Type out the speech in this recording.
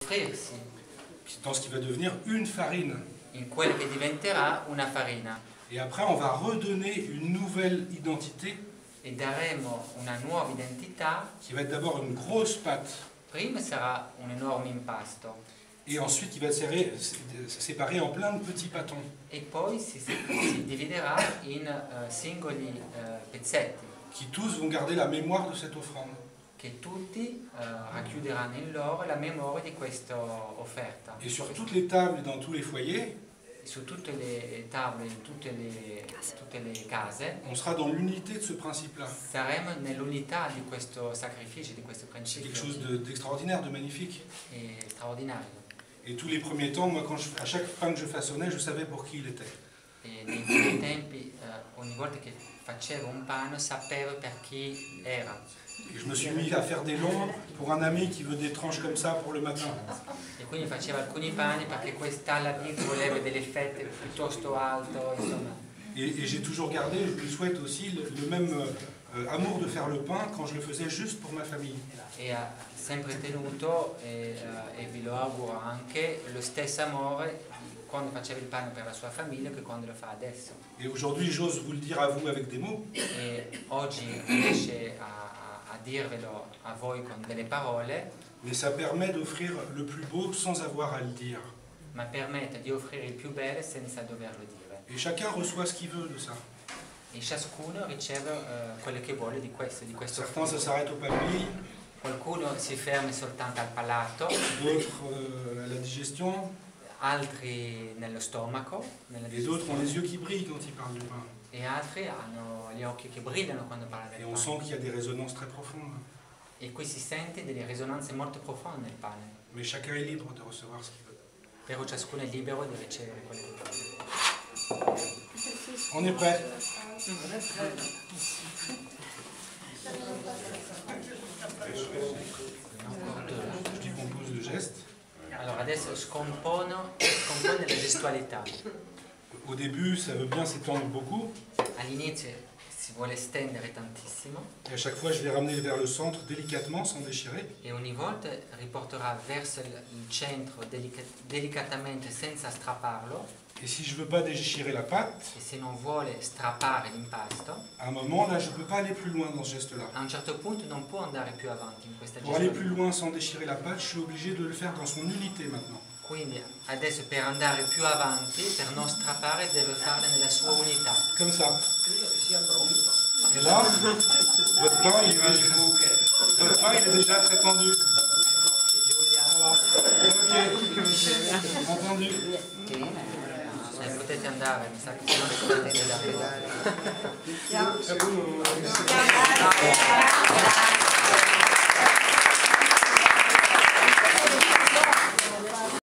offrirsi dans ce qui va devenir une farine. in quello che diventerà una farina. Et après, on va redonner une nouvelle identité E daremo una nuova identità. qui va être d'abord une grosse pâte. Prima sarà un enorme impasto Et ensuite, il va être séparé en plein de petits pâtons. e poi si dividerà in singoli pezzetti Qui tous vont garder la mémoire de cette offrande. che tutti racchiuderanno in loro la memoria di questa offerta. Et sur toutes les tables et dans tous les foyers, Su tutte le tavole, in tutte le case, on sera dans l'unité de ce principe-là. saremo nell'unità di questo sacrificio, di questo C'est quelque principio. chose d'extraordinaire, de magnifique. È straordinario. Et tous les premiers temps, moi, à chaque pain que je façonnais, je savais pour qui il était. E nei primi tempi, ogni volta che facevo un pane, sapevo per chi era. Et je me suis mis à faire des longs pour un ami qui veut des tranches comme ça pour le matin. E quindi facevo alcuni pani perché quest'amico voleva delle fette piuttosto alto, insomma. Et j'ai toujours gardé, je lui souhaite aussi, le même amour de faire le pain quand je le faisais juste pour ma famille. E ha sempre tenuto, e vi lo auguro anche, lo stesso amore quando faceva il pane per la sua famiglia che quando lo fa adesso. Et aujourd'hui, j'ose vous le dire à vous avec des mots. E oggi riesce a dirvelo a voi con delle parole, Mais ça permet d'offrir le plus beau sans avoir à le dire. ma permette di offrire il più bello senza doverlo dire. Et chacun reçoit ce qu'il veut de ça. E ciascuno riceve quello che vuole di questo Certains, ça frutto. s'arrête au palmis, Qualcuno si ferma soltanto al palato, d'autres à la digestion, altri nello stomaco, nella et d'autres ont digestione, les yeux qui brillent quand ils parlent du pain. e altri hanno gli occhi che brillano quando parlano Et del on sent pane. qu'il y a des résonances très profondes. E qui si sente delle risonanze molto profonde nel pane, Mais chacun est libre de recevoir ce qu'il veut. però ciascuno è libero di ricevere quello che vuole. On est prêt? Je dis qu'on pose le geste. Allora adesso scompone la gestualità. Au début, ça veut bien s'étendre beaucoup. All'inizio si vuole stendere tantissimo Et à chaque fois, je vais ramener vers le centre délicatement, sans déchirer. e ogni volta riporterà verso il centro delicatamente senza strapparlo, Et si je ne veux pas déchirer la pâte, e se non vuole strappare l'impasto, à un moment, là, je ne peux pas aller plus loin dans ce geste-là. a un certo punto non può andare più avanti in questa Pour aller plus gestualità. loin sans déchirer la pâte, je suis obligé de le faire dans son unité maintenant. Quindi adesso per andare più avanti, per non strappare, deve farlo nella sua unità. Comme ça. Et là, votre pain, il est déjà très tendu. Giulia, Voilà. Ok. Entendu. potete andare, mi sa che se no non potete andare. Ciao.